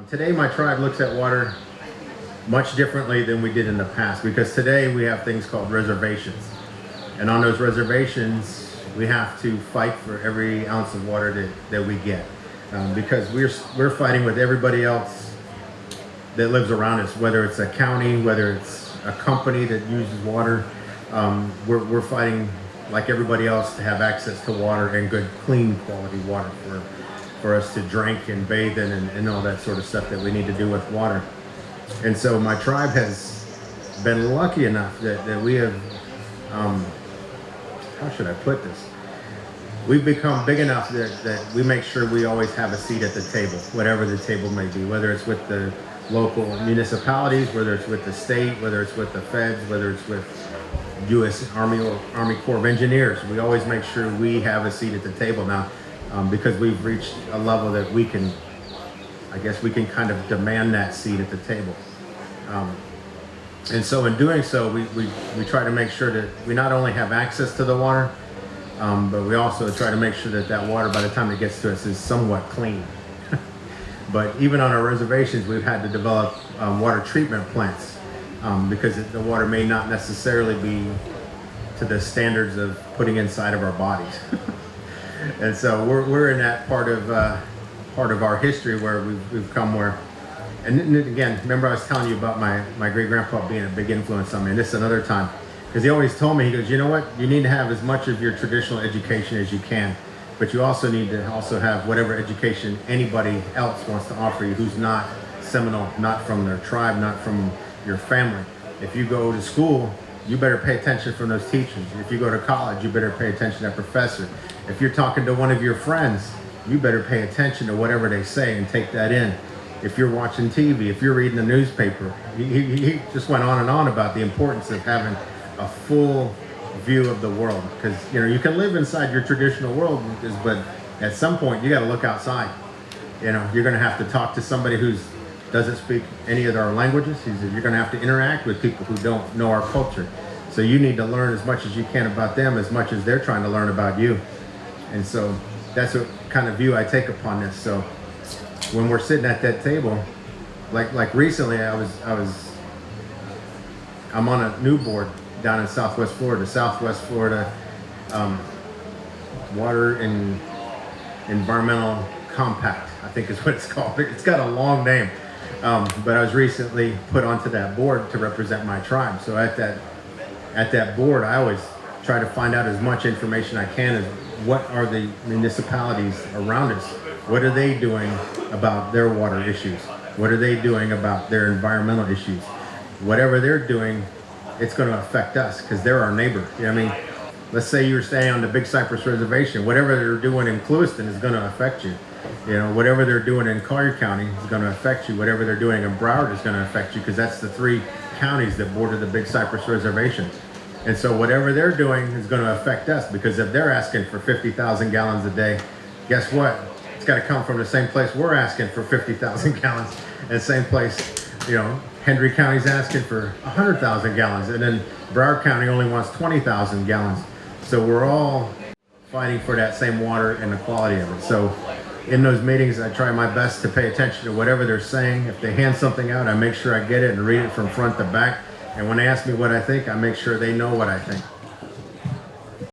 Today my tribe looks at water much differently than we did in the past, because today we have things called reservations. And on those reservations, we have to fight for every ounce of water that we get. Because we're fighting with everybody else that lives around us, whether it's a county, whether it's a company that uses water. We're fighting like everybody else to have access to water, and good, clean quality water for us to drink and bathe in, and all that sort of stuff that we need to do with water. And so my tribe has been lucky enough that we have, how should I put this? We've become big enough that we make sure we always have a seat at the table, whatever the table may be, whether it's with the local municipalities, whether it's with the state, whether it's with the feds, whether it's with U.S. Army or Army Corps of Engineers. We always make sure we have a seat at the table now, because we've reached a level that we can, I guess we can kind of demand that seat at the table. And so in doing so, we try to make sure that we not only have access to the water, but we also try to make sure that that water, by the time it gets to us, is somewhat clean. But even on our reservations, we've had to develop water treatment plants, because the water may not necessarily be to the standards of putting inside of our bodies. And so we're in that part of our history where we've come where, and again, remember I was telling you about my great grandpa being a big influence on me, and this is another time, because he always told me, he goes, you know what, you need to have as much of your traditional education as you can, but you also need to also have whatever education anybody else wants to offer you who's not Seminole, not from their tribe, not from your family. If you go to school, you better pay attention from those teachers. If you go to college, you better pay attention to that professor. If you're talking to one of your friends, you better pay attention to whatever they say and take that in. If you're watching TV, if you're reading the newspaper, he just went on and on about the importance of having a full view of the world. Because you can live inside your traditional world, but at some point you got to look outside. You're going to have to talk to somebody who doesn't speak any of our languages. He said you're going to have to interact with people who don't know our culture. So you need to learn as much as you can about them, as much as they're trying to learn about you. And so that's what kind of view I take upon this. So when we're sitting at that table, like recently, I'm on a new board down in Southwest Florida, Water and Environmental Compact, I think is what it's called. It's got a long name, but I was recently put onto that board to represent my tribe. So at that board, I always try to find out as much information I can as what are the municipalities around us. What are they doing about their water issues? What are they doing about their environmental issues? Whatever they're doing, it's going to affect us because they're our neighbor. Let's say you're staying on the Big Cypress Reservation. Whatever they're doing in Clewiston is going to affect you. Whatever they're doing in Collier County is going to affect you. Whatever they're doing in Broward is going to affect you, because that's the 3 counties that border the Big Cypress Reservation. And so whatever they're doing is going to affect us, because if they're asking for 50,000 gallons a day, guess what? It's got to come from the same place we're asking for 50,000 gallons, and same place, Hendry County's asking for 100,000 gallons, and then Broward County only wants 20,000 gallons. So we're all fighting for that same water and the quality of it. So in those meetings, I try my best to pay attention to whatever they're saying. If they hand something out, I make sure I get it and read it from front to back. And when they ask me what I think, I make sure they know what I think.